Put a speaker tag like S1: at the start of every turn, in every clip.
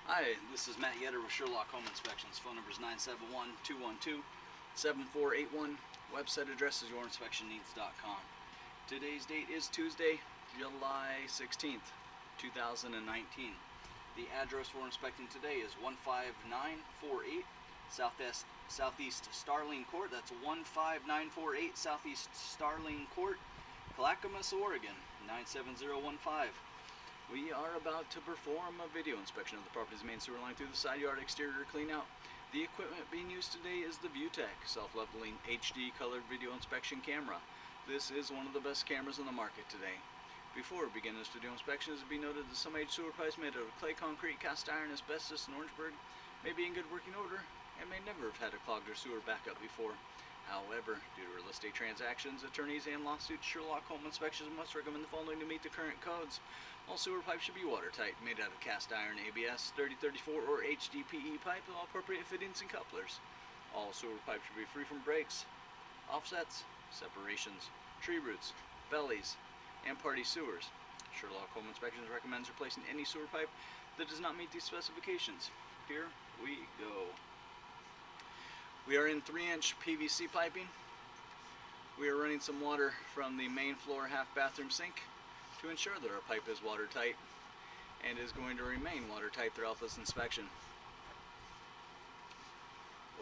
S1: Hi, this is Matt Yetter with Sherlock Home Inspections. Phone number is 971-212-7481. Website address is yourinspectionneeds.com. Today's date is Tuesday, July 16th, 2019. The address we're inspecting today is 15948 Southeast Starling Court. That's 15948 Southeast Starling Court, Clackamas, Oregon, 97015. We are about to perform a video inspection of the property's main sewer line through the side yard exterior cleanout. The equipment being used today is the ViewTech self-leveling HD colored video inspection camera. This is one of the best cameras on the market today. Before we begin this video inspection, it should be noted that some aged sewer pipes made out of clay, concrete, cast iron, asbestos, and Orangeburg may be in good working order and may never have had a clogged or sewer backup before. However, due to real estate transactions, attorneys, and lawsuits, Sherlock Home Inspections must recommend the following to meet the current codes. All sewer pipes should be watertight, made out of cast iron, ABS, 3034, or HDPE pipe with all appropriate fittings and couplers. All sewer pipes should be free from breaks, offsets, separations, tree roots, bellies, and party sewers. Sherlock Home Inspections recommends replacing any sewer pipe that does not meet these specifications. Here we go. We are in 3-inch PVC piping. We are running some water from the main floor half bathroom sink to ensure that our pipe is watertight and is going to remain watertight throughout this inspection.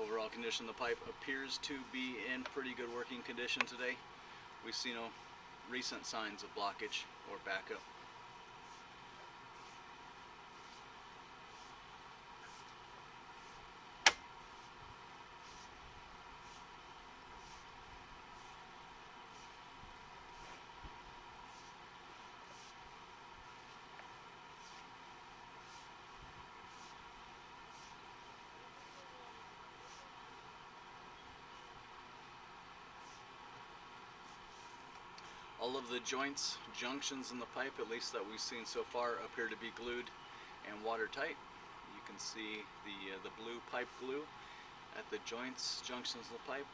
S1: Overall condition of the pipe appears to be in pretty good working condition today. We see no recent signs of blockage or backup. All of the joints, junctions in the pipe, at least that we've seen so far, appear to be glued and watertight. You can see the blue pipe glue at the joints, junctions of the pipe.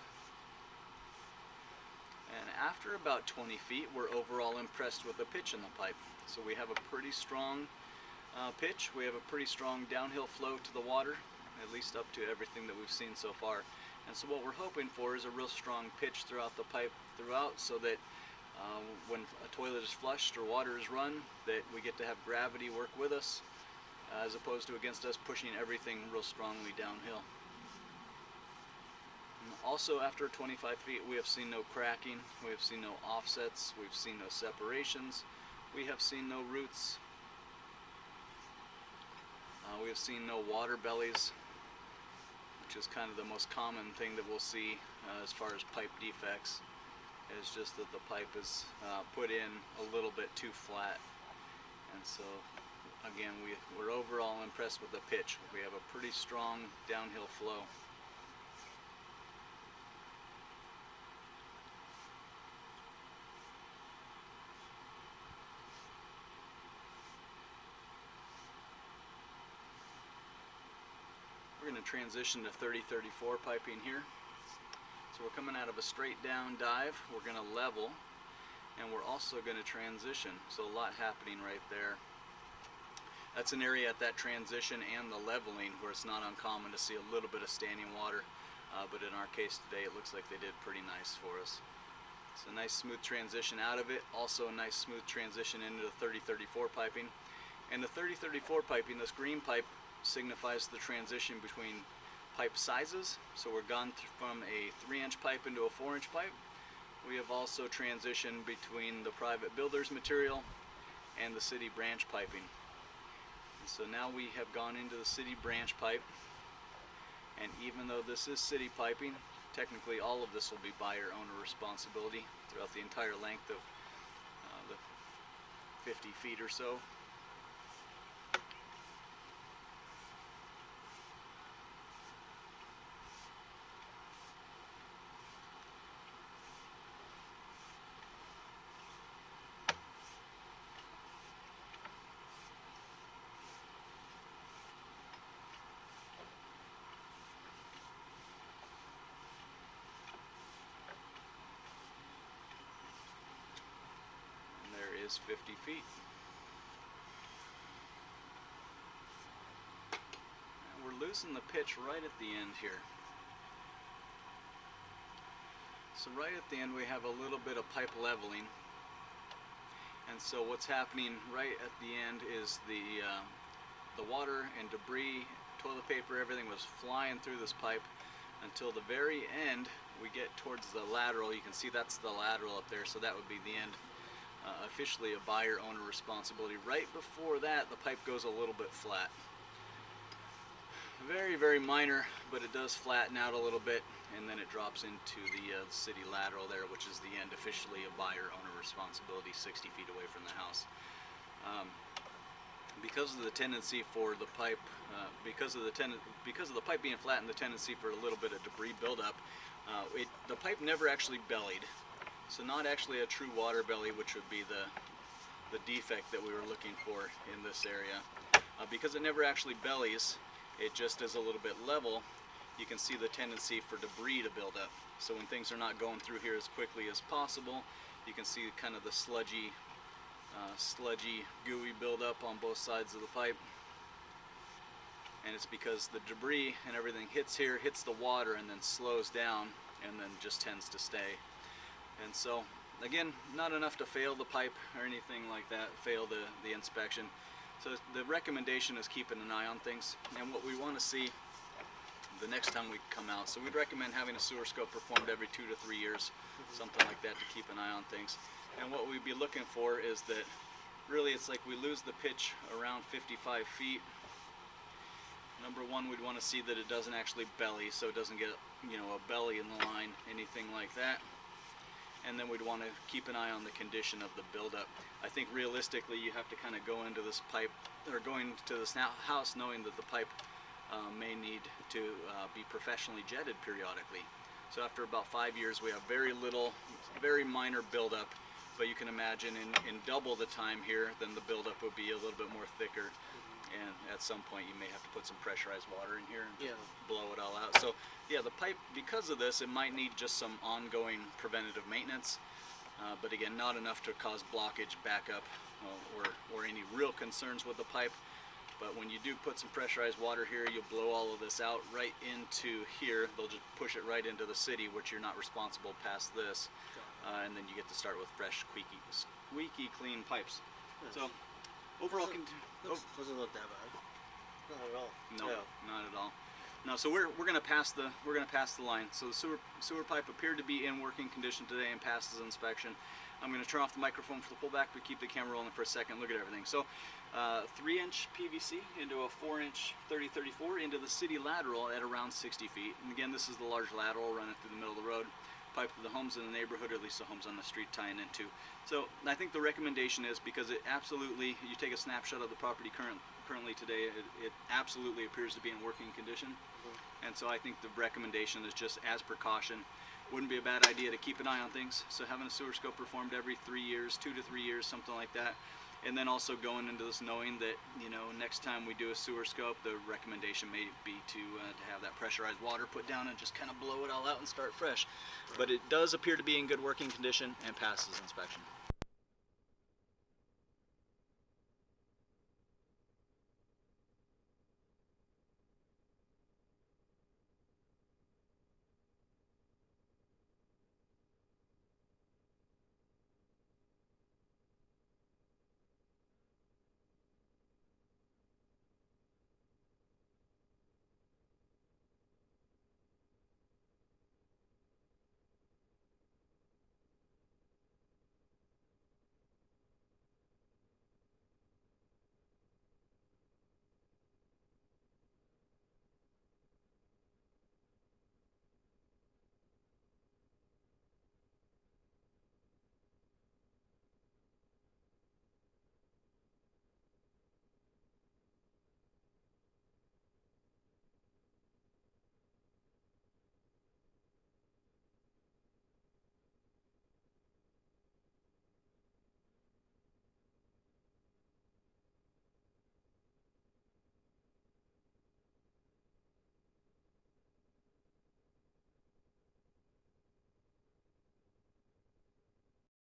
S1: And after about 20 feet, we're overall impressed with the pitch in the pipe. So we have a pretty strong pitch. We have a pretty strong downhill flow to the water, at least up to everything that we've seen so far. And so what we're hoping for is a real strong pitch throughout the pipe so that when a toilet is flushed or water is run, that we get to have gravity work with us as opposed to against us pushing everything real strongly downhill. And also, after 25 feet, we have seen no cracking, we have seen no offsets, we've seen no separations, we have seen no roots, we have seen no water bellies, which is kind of the most common thing that we'll see as far as pipe defects. It's just that the pipe is put in a little bit too flat, and so again we're overall impressed with the pitch. We have a pretty strong downhill flow. We're going to transition to 3034 piping here. So we're coming out of a straight down dive, we're going to level, and we're also going to transition. So a lot happening right there. That's an area at that transition and the leveling where it's not uncommon to see a little bit of standing water, but in our case today it looks like they did pretty nice for us. It's a nice smooth transition out of it, also a nice smooth transition into the 3034 piping. And the 3034 piping, this green pipe, signifies the transition between pipe sizes. So we're gone from a 3-inch pipe into a 4-inch pipe. We have also transitioned between the private builder's material and the city branch piping. And so now we have gone into the city branch pipe, and even though this is city piping, technically all of this will be buyer owner responsibility throughout the entire length of the 50 feet or so. is 50 feet. losing the pitch right at the end here. So right at the end we have a little bit of pipe leveling, and so what's happening right at the end is the water and debris, toilet paper, everything was flying through this pipe until the very end. We get towards the lateral. You can see that's the lateral up there, so that would be the end. Officially a buyer-owner responsibility. Right before that, the pipe goes a little bit flat. Very, very minor, but it does flatten out a little bit, and then it drops into the city lateral there, which is the end. Officially a buyer-owner responsibility, 60 feet away from the house. Because of the tendency for the pipe, because of the pipe being flat and the tendency for a little bit of debris buildup, the pipe never actually bellied. So not actually a true water belly, which would be the defect that we were looking for in this area. Because it never actually bellies, it just is a little bit level. You can see the tendency for debris to build up. So when things are not going through here as quickly as possible, you can see kind of the sludgy, gooey buildup on both sides of the pipe. And it's because the debris and everything hits here, hits the water, and then slows down, and then just tends to stay. And so, again, not enough to fail the pipe or anything like that, fail the inspection. So the recommendation is keeping an eye on things, and what we want to see the next time we come out. So we'd recommend having a sewer scope performed every 2 to 3 years, something like that, to keep an eye on things. And what we'd be looking for is that really it's like we lose the pitch around 55 feet. Number one, we'd want to see that it doesn't actually belly, so it doesn't get, a belly in the line, anything like that. And then we'd want to keep an eye on the condition of the buildup. I think realistically you have to kind of go into this pipe, or going to this house knowing that the pipe may need to be professionally jetted periodically. So after about 5 years we have very little, very minor buildup, but you can imagine in double the time here, then the buildup would be a little bit more thicker. And at some point you may have to put some pressurized water in here and just blow it all out. So yeah, the pipe, because of this, it might need just some ongoing preventative maintenance, but again, not enough to cause blockage, backup, or any real concerns with the pipe. But when you do put some pressurized water here, you'll blow all of this out right into here. They'll just push it right into the city, which you're not responsible past this, and then you get to start with fresh, squeaky clean pipes. So overall,
S2: doesn't look that bad. Not at all.
S1: No, not at all. No, so we're gonna pass the line. So the sewer pipe appeared to be in working condition today and passes inspection. I'm gonna turn off the microphone for the pullback, but keep the camera rolling for a second. Look at everything. So 3-inch PVC into a 4-inch 3034 into the city lateral at around 60 feet. And again, this is the large lateral running through the middle of the road. Pipe to the homes in the neighborhood, or at least the homes on the street tying into. So I think the recommendation is, because it absolutely, you take a snapshot of the property currently today, it absolutely appears to be in working condition. And so I think the recommendation is just as precaution. Wouldn't be a bad idea to keep an eye on things. So having a sewer scope performed every 3 years, 2 to 3 years, something like that. And then also going into this knowing that, next time we do a sewer scope, the recommendation may be to have that pressurized water put down and just kind of blow it all out and start fresh. But it does appear to be in good working condition and passes inspection.